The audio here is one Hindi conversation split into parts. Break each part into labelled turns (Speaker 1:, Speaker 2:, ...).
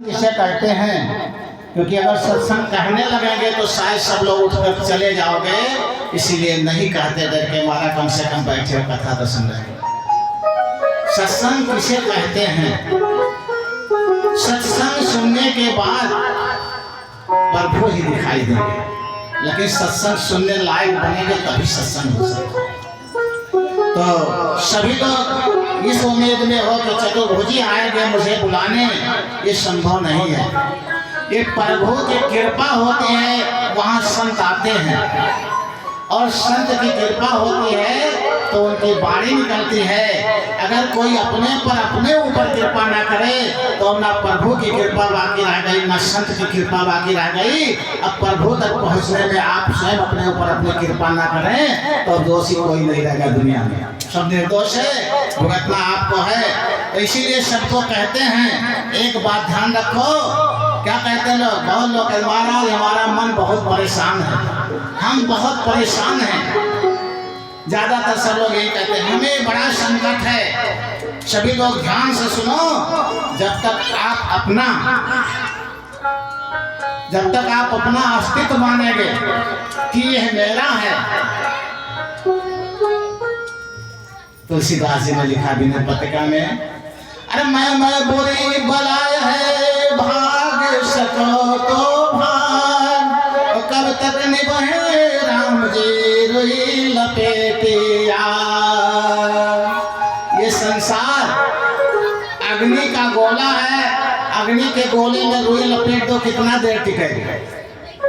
Speaker 1: इसे कहते हैं क्योंकि अगर सत्संग कहने लगेंगे तो शायद सब लोग उठकर चले जाओगे, इसीलिए नहीं कहते, डर के मारा कम से कम बैठे कथा तो सुन रहे। सत्संग किसे कहते हैं? सत्संग सुनने के बाद प्रभु ही दिखाई देंगे, लेकिन सत्संग सुनने लायक बनेंगे तभी सत्संग हो सकता है। तो सभी लोग इस उम्मीद में हो कि चतुर्भुजी आएंगे मुझे बुलाने, ये संभव नहीं है। ये प्रभु की कृपा होती है, वहाँ संत आते हैं और संत की कृपा होती है तो उनकी बाणी निकलती है। अगर कोई अपने ऊपर कृपा ना करे तो ना प्रभु की कृपा बाकी रह गई, ना संत की कृपा बाकी रह गई। अब प्रभु तक पहुँचने में आप स्वयं अपने ऊपर अपनी कृपा ना करें तो दोषी कोई नहीं रहेगा दुनिया में, सब निर्दोष है, भुगतना आपको है। तो इसीलिए सबको कहते हैं एक बात ध्यान रखो। क्या कहते हैं लोग? बहुत लोग महाराज हमारा मन बहुत परेशान है, हम बहुत परेशान हैं। ज्यादातर सब लोग यही कहते हैं हमें बड़ा संकट है। सभी लोग ध्यान से सुनो, जब तक आप अपना अस्तित्व मानेंगे कि यह मेरा है। तुलसीदास जी ने लिखा विनय पत्रिका में, अरे मैं बुरी बलाय है भाग सको तो भाग, कब तक निभाए राम जी रुई लपेटिया। ये संसार अग्नि का गोला है, अग्नि के गोले में रुई लपेट दो कितना देर टिकेगी।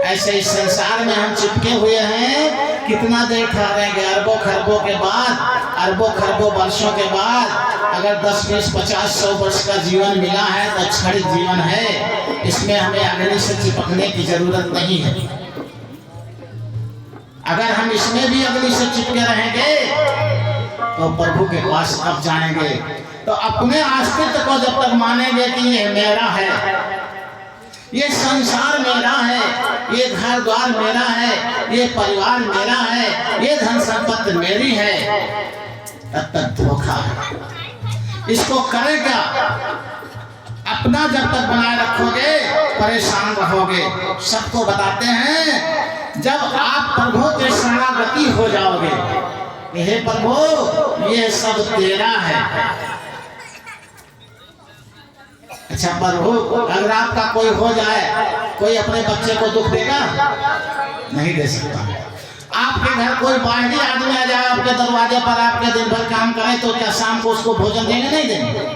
Speaker 1: ऐसे इस संसार में हम चिपके हुए हैं, कितना देर ठहरेंगे। अरबों खरबों के बाद, अरबों खरबों वर्षों के बाद अगर 10, 20, 50, 100 वर्ष का जीवन मिला है तो क्षणिक जीवन है। इसमें हमें अग्नि से चिपकने की जरूरत नहीं है। अगर हम इसमें भी अग्नि से चिपके रहेंगे तो प्रभु के पास कब जाएंगे। तो अपने अस्तित्व को जब तक मानेंगे कि ये मेरा है, ये संसार मेरा है, ये घर द्वार मेरा है, ये परिवार मेरा है, ये धन संपत्ति मेरी है, तब तक धोखा है। इसको करें क्या? अपना जब तक बनाए रखोगे परेशान रहोगे। सबको बताते हैं जब आप प्रभु के शरणागति हो जाओगे, हे प्रभु ये सब तेरा है। अच्छा प्रभु अगर आपका कोई हो जाए, कोई अपने बच्चे को दुख देगा? नहीं दे सकता। आपके घर कोई बाहरी आदमी आ जाए आपके दरवाजे पर, आपके दिन भर काम करे तो क्या शाम को उसको भोजन देंगे? नहीं देंगे।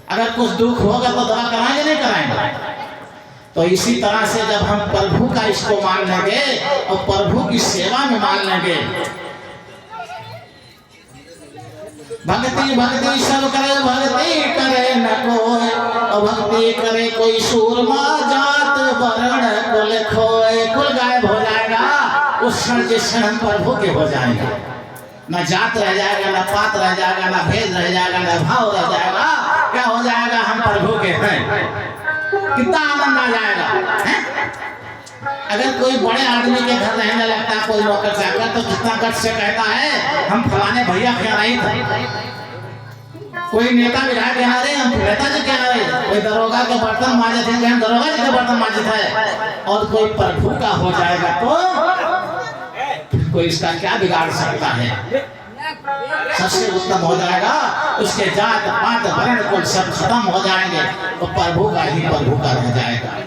Speaker 1: अगर कुछ दुख होगा तो दवा कराएंगे? नहीं कराएंगे। तो इसी तरह से जब हम प्रभु का इसको मान लेंगे और प्रभु की सेवा में मान लेंगे, भक्ति भक्ति सब करे, भक्ति करे न कोई, और भक्ति करे कोई सूरमा जात वर्ण कुल खोए। कुल गायब हो जाएगा उस क्षण जिस क्षण हम प्रभु के हो जाएंगे। न जात रह जाएगा, न पात रह जाएगा, न भेद रह जाएगा, न भाव रह जाएगा। क्या हो जाएगा? हम प्रभु के हैं। कितना आनंद आ जाएगा है? अगर कोई बड़े आदमी के घर रहने लगता है कोई नौकर चाकर, तो कितना कट से कहता है हम फलाने भैया के यहाँ नहीं थे। कोई नेता विधायक यहाँ रहे, हम नेताजी के यहाँ रहे। कोई दरोगा के बर्तन मांजे थे, हम दरोगा जी के बर्तन मांजे थे। और कोई प्रभु का हो जाएगा तो कोई इसका क्या बिगाड़ सकता है? सबसे उत्तम हो जाएगा, उसके जात पात वर्ण कुल सब खत्म हो जाएंगे, तो प्रभु का ही प्रभु का रह जाएगा।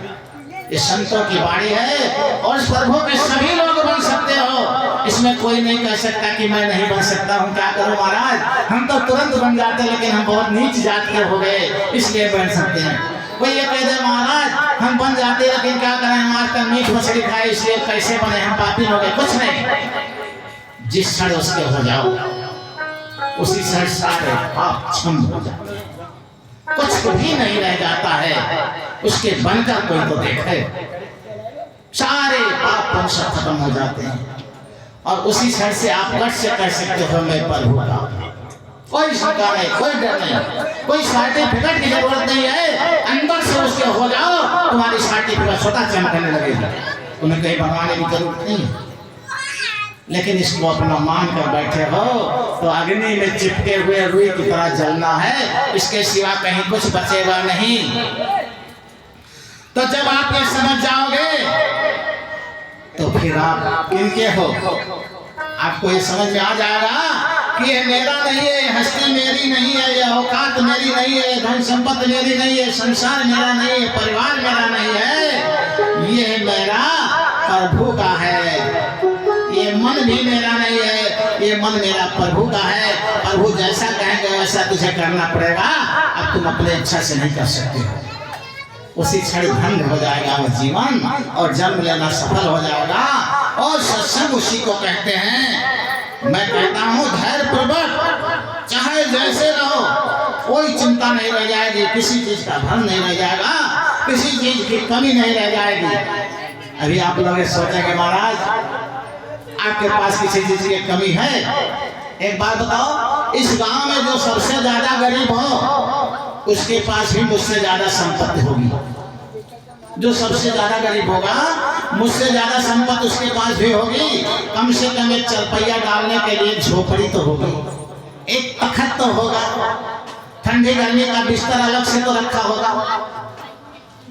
Speaker 1: ये संतों की बाणी है और इस प्रभु के सभी लोग बन सकते हो। इसमें कोई नहीं कह सकता कि मैं नहीं बन सकता हूँ, क्या करूँ महाराज, हम तो तुरंत बन जाते, लेकिन हम बहुत नीच जात के हो गए इसलिए बन सकते हैं। कोई ये कह दे महाराज हम बन जाते लेकिन क्या करें, हम आज तक मीट मछली खाए इसलिए कैसे बने, हम पापी हो गए। कुछ नहीं, जिस क्षण उसके हो जाओ उसी क्षण सारे पाप क्षम हो जाते, कुछ भी नहीं रह जाता है। उसके बनकर कोई तो देखे, सारे पाप वंश खत्म हो जाते हैं और उसी क्षण से आप कट से कह सकते हो मैं प्रभु का। कोई शंका नहीं, कोई डर नहीं, कोई सर्टिफिकेट की जरूरत नहीं है। अंदर से उसके हो जाओ, तुम्हारी सर्टिफिकेट स्वतः चमकने लगेगी, तुम्हें कहीं बनवाने की जरूरत नहीं है। लेकिन इसको अपना मान कर बैठे हो तो अग्नि में चिपके हुए रुई की तरह जलना है, इसके सिवा कहीं कुछ बचेगा नहीं। तो जब आप ये समझ जाओगे तो फिर आप किनके हो? आपको ये समझ में आ जाएगा कि ये मेरा नहीं है, हस्ती मेरी नहीं है, ये औकात मेरी नहीं है, धन संपत्ति मेरी नहीं है, संसार मेरा नहीं है, परिवार मेरा नहीं है, ये मेरा प्रभु का है। ये मन भी मेरा नहीं है, ये मन मेरा प्रभु का है। प्रभु जैसा कहेंगे वैसा तुझे करना पड़ेगा। अब तुम अपने इच्छा से नहीं कर सकते हो। उसी क्षण भंग हो जाएगा वो जीवन और जन्म लेना सफल हो जाएगा। और सत्संग उसी को कहते हैं। मैं कहता हूँ धैर्य पूर्वक चाहे जैसे रहो, कोई चिंता नहीं रह जाएगी, किसी चीज का भ्रम नहीं रह जाएगा, किसी चीज की कमी नहीं रह जाएगी। अभी आप लोग सोचेंगे महाराज आपके पास किसी चीज की कमी है? एक बात बताओ, इस गांव में जो सबसे ज्यादा गरीब हो उसके पास भी मुझसे ज्यादा संपत्ति होगी। जो सबसे ज्यादा गरीब होगा मुझसे ज्यादा संपत्ति उसके पास भी होगी। कम से कम एक चरपैया डालने के लिए झोपड़ी तो होगी, एक तखत तो होगा, ठंडी गर्मी का बिस्तर अलग से तो रखा होगा।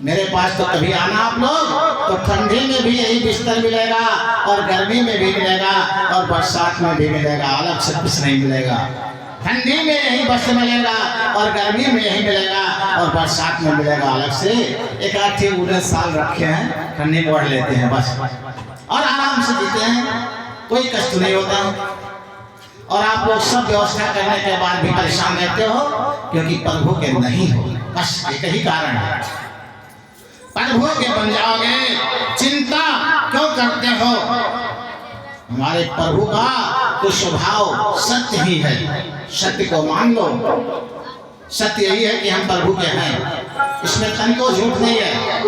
Speaker 1: मेरे पास तो कभी आना आप लोग, तो ठंडी में भी यही बिस्तर मिलेगा और गर्मी में भी मिलेगा और बरसात में भी मिलेगा, अलग से कुछ नहीं मिलेगा। ठंडी में यही वस्त्र मिलेगा और गर्मी में यही मिलेगा और बरसात में मिलेगा अलग से। एक आठ उड़े साल रखे हैं, ठंडी में ओढ़ लेते हैं बस और आराम से जीते हैं, कोई कष्ट नहीं होता। और आप लोग सब व्यवस्था करने के बाद भी परेशान रहते हो क्योंकि प्रभु के नहीं हो। बस एक ही कारण है, प्रभु के बन जाओगे। चिंता क्यों करते हो? हमारे प्रभु का तो स्वभाव सत्य ही है। सत्य को मान लो। सत्य यही है कि हम प्रभु के हैं, इसमें तनिको झूठ नहीं है।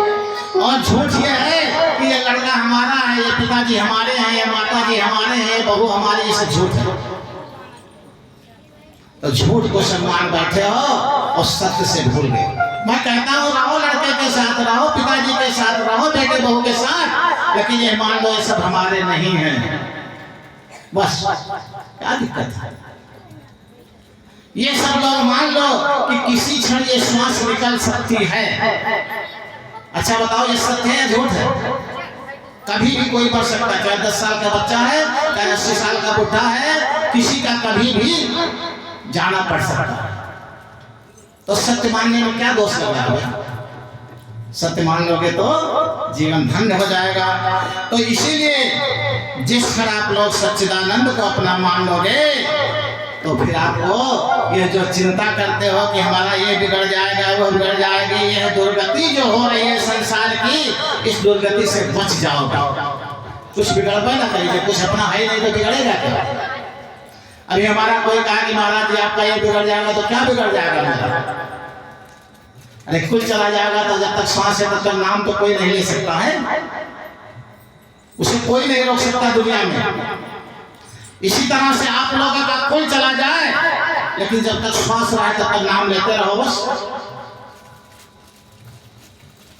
Speaker 1: और झूठ ये है कि ये लड़का हमारा है, ये पिताजी हमारे हैं, ये माताजी हमारे हैं, बहू हमारी, ये झूठ है। तो झूठ को सम्मान बैठे हो और सत्य से भूल गए। मैं कहता हूँ रहो लड़के के साथ, रहो पिताजी के साथ, रहो बेटे बहू के साथ, लेकिन ये मान लो ये सब हमारे नहीं हैं। बस क्या दिक्कत है? ये सब लोग मान लो कि किसी क्षण ये श्वास निकल सकती है। अच्छा बताओ ये सत्य है या झूठ है? कभी भी कोई बढ़ सकता है, चाहे 10 साल का बच्चा है, चाहे 80 साल का बुढ़ा है, किसी का कभी भी जाना पड़ सकता है। तो सत्य मानने में क्या दोष लग रहा है? सत्य मान लोगे तो जीवन धन्य हो जाएगा। तो इसीलिए जिस क्षण आप लोग सच्चिदानंद को अपना मान लोगे तो फिर आपको ये जो चिंता करते हो कि हमारा ये बिगड़ जाएगा, वो बिगड़ जाएगी, यह दुर्गति जो हो रही है संसार की, इस दुर्गति से बच जाओगे। कुछ बिगड़बे ना करिए, कुछ अपना है नहीं तो बिगड़ेगा क्या? अभी हमारा कोई कहा कि महाराज जी आपका ये बिगड़ जाएगा, तो क्या बिगड़ जाएगा मेरा? अरे खुद चला जाएगा तो जब तक सांस है तब तक नाम तो कोई नहीं ले सकता है, उसे कोई नहीं रोक सकता दुनिया में। इसी तरह से आप लोगों का कुल चला जाए, लेकिन जब तक श्वास रहा है तब तक नाम लेते रहो बस।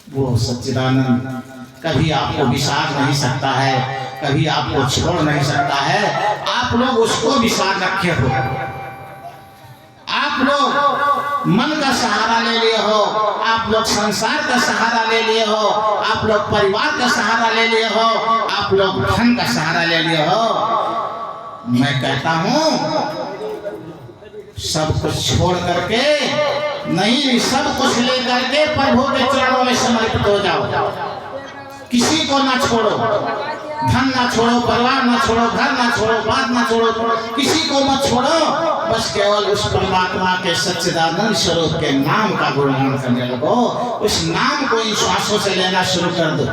Speaker 1: वो सच्चिदानंद कभी आपको विसार नहीं सकता है, कभी आपको छोड़ नहीं सकता है। आप लोग उसको विसार रखे हो। आप लोग मन का सहारा ले लिए हो, आप लोग संसार का सहारा ले लिए हो, आप लोग परिवार का सहारा ले लिए हो, आप लोग धन का सहारा ले लिए हो। मैं कहता हूं सब कुछ छोड़ करके नहीं, सब कुछ लेकर के प्रभु के चरणों में समर्पित हो जाओ। किसी को ना छोड़ो, धन ना छोड़ो, परिवार ना छोड़ो, घर ना छोड़ो, बात ना छोड़ो, किसी को मत छोड़ो। बस केवल उस परमात्मा के सच्चिदानंद स्वरूप के नाम का गुणगान करने लगो। उस नाम को इन श्वासों से लेना शुरू कर दो।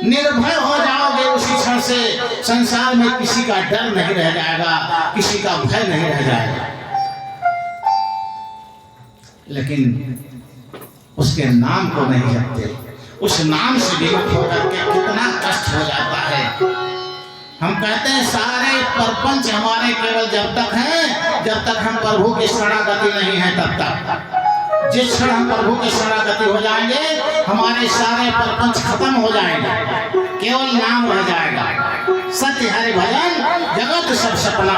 Speaker 1: निर्भय हो जाओगे उसी क्षण से। संसार में किसी का डर नहीं रह जाएगा, किसी का भय नहीं रह जाएगा। लेकिन उसके नाम को नहीं जपते, उस नाम से विमुख होकर के कितना कष्ट हो जाता है। हम कहते हैं सारे प्रपंच हमारे केवल जब तक हैं, जब तक हम प्रभु की शरणागति नहीं है तब तक। जिस क्षण हम प्रभु की शरणागति हो जाएंगे हमारे सारे प्रपंच खत्म हो जाएंगे, केवल नाम रह जाएगा। सत्य हरि भजन जगत सब सपना,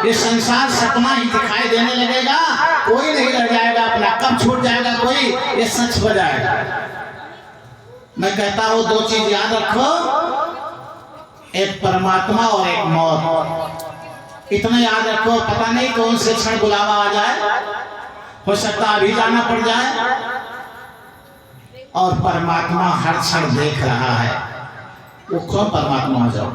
Speaker 1: ये संसार सपना ही दिखाई देने लगेगा, कोई नहीं रह जाएगा अपना। कब छूट जाएगा कोई, ये सच हो जाएगा। मैं कहता हूं दो चीज याद रखो, एक परमात्मा और एक मौत। इतना याद रखो, पता नहीं कौन से क्षण बुलावा आ जाए, हो सकता अभी जाना पड़ जाए। और परमात्मा हर क्षण देख रहा है, वो कौन परमात्मा हो जाओ।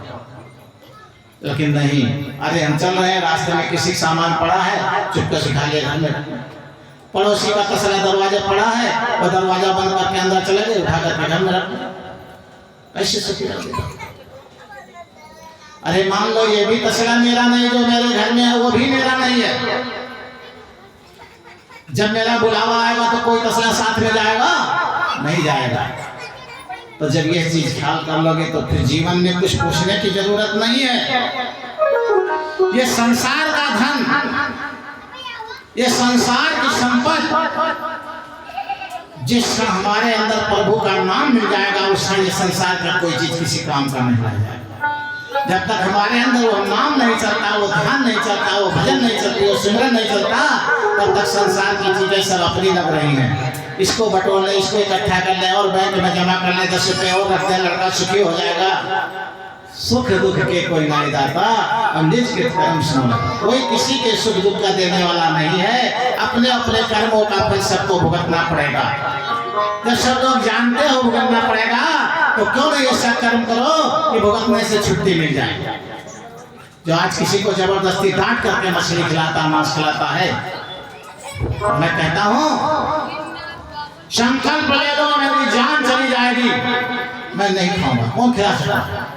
Speaker 1: लेकिन नहीं, अरे हम चल रहे हैं रास्ते में किसी सामान पड़ा है, चुपके से उठा लिया घर में। पड़ोसी का तसला दरवाजा पड़ा है, वो दरवाजा बंद करके अंदर चले गए, उठा करके घर में रख। ऐसे सुखी रख। अरे मान लो ये भी तसला मेरा नहीं, जो मेरे घर में है वो भी मेरा नहीं है। जब मेरा बुलावा आएगा तो कोई तसला साथ में जाएगा? नहीं जाएगा। तो जब ये चीज ख्याल कर लोगे तो फिर जीवन में कुछ पूछने की जरूरत नहीं है। ये संसार का धन, ये संसार की संपत्ति, जिस क्षण हमारे अंदर प्रभु का नाम मिल जाएगा उस क्षण ये संसार का कोई चीज किसी काम का नहीं रह जाएगा। जब तक हमारे अंदर वो नाम नहीं चलता, वो ध्यान नहीं चलता, वो भजन नहीं चलती, वो सिमरन नहीं चलता, तब तक संसार की चीजें सब अपनी लग रही हैं। इसको बटोर ले, इसको इकट्ठा कर ले और बैंक में जमा कर ले, 10 रुपए और रख दे, लड़का सुखी हो जाएगा। सुख दुख के कोई नहीं दाता, और निज के कर्म सुनो। कोई किसी के सुख दुख का देने वाला नहीं है। अपने अपने कर्मों का फल सबको भुगतना पड़ेगा। जब सब लोग जानते हो भुगतना पड़ेगा, तो क्यों नहीं ऐसा कर्म करो कि भुगतने से छुट्टी मिल जाए। जो आज किसी को जबरदस्ती डांट करके मछली खिलाता, मांस खिलाता है, मैं कहता हूँ संकल्प ले लो, मेरी जान चली जाएगी, मैं नहीं खाऊंगा। कौन खिला सकता?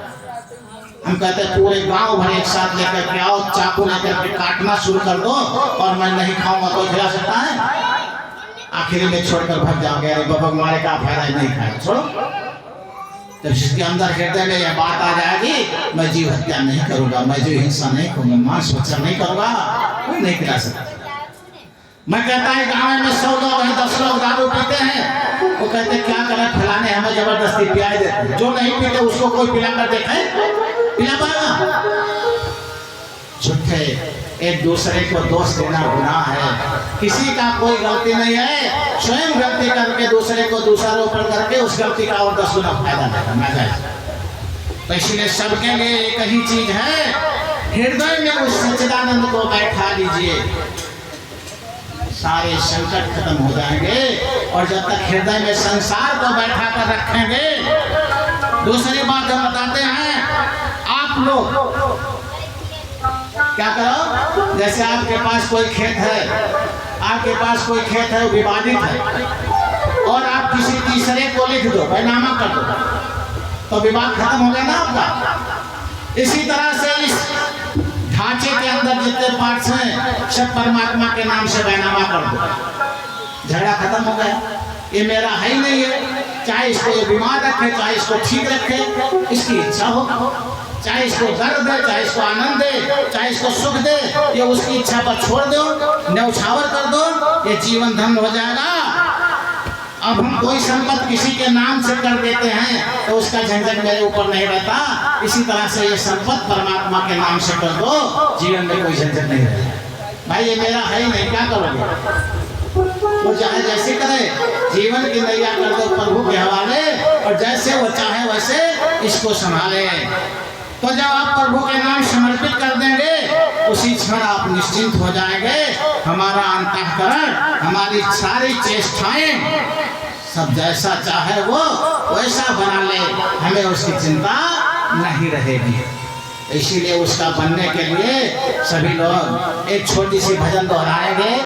Speaker 1: हम कहते हैं पूरे गांव भर एक साथ लेकर के आओ, चाकू लेकर के काटना शुरू कर दो और मैं नहीं खाऊंगा। कोई खिला सकता है? आखिरी में छोड़कर भाग जाओगे, अरे बाबा मारे का फायदा नहीं खाएगा, छोड़ो। जब जिसके अंदर हृदय में यह बात आ जाएगी, मैं जीव हत्या नहीं करूंगा, मैं जो हिंसा नहीं करूंगा, मांस भक्षण नहीं करूंगा, कोई नहीं खिला सकता। मैं कहता है गाँव में 100 लोग हैं, 10 लोग दारू पीते हैं, वो कहते क्या करें, फलाने हमें जबरदस्ती पिलाई देते। जो नहीं पीते उसको कोई पिला कर देखे, पिला पाएगा? झूठे एक दूसरे को दोष देना गुनाह है। किसी का कोई गलती नहीं है, स्वयं गलती करके दूसरे को दूसरों पर करके उस गलती का और 10 गुना फायदा लेना। तो इसलिए सबके लिए एक ही चीज है, हृदय में उस सच्चिदानंद को बैठा लीजिए, सारे संकट खत्म हो जाएंगे। और जब तक हृदय में संसार को बैठा कर रखेंगे। दूसरी बात हम बताते हैं, आप लोग क्या करो, जैसे आपके पास कोई खेत है, आपके पास कोई खेत है, वो विवादित है, और आप किसी तीसरे को लिख दो, बैनामा कर दो, तो विवाद खत्म हो गया ना आपका। इसी तरह से इस ढांचे के अंदर जितने पार्ट्स हैं सब परमात्मा के नाम से बैनामा कर दो, झगड़ा खत्म हो गया। ये मेरा है ही नहीं है, चाहे इसको ये बीमार रखे, चाहे इसको ठीक रखे, इसकी इच्छा हो, चाहे इसको दर्द दे, चाहे इसको आनंद दे, चाहे इसको सुख दे, ये उसकी इच्छा पर छोड़ दो, न्यौछावर कर दो, ये जीवन धन्य हो जाएगा। अब हम कोई संपत्ति किसी के नाम से कर देते हैं तो उसका झंझट मेरे ऊपर नहीं रहता। इसी तरह से ये संपत्ति परमात्मा के नाम से कर दो, जीवन में कोई झंझट नहीं रहता। भाई ये मेरा है ही नहीं, क्या करोगे? वो चाहे जैसे करे, जीवन की नैया कर दो प्रभु के हवाले, और जैसे वो चाहे वैसे इसको संभाले। तो जब आप प्रभु के नाम समर्पित कर देंगे, उसी क्षण आप निश्चिंत हो जाएंगे। हमारा अंतःकरण, हमारी सारी चेष्टाएं सब जैसा चाहे वो वैसा बना ले, हमें उसकी चिंता नहीं रहेगी। इसीलिए उसका बनने के लिए सभी लोग एक छोटी सी भजन दोहराएंगे।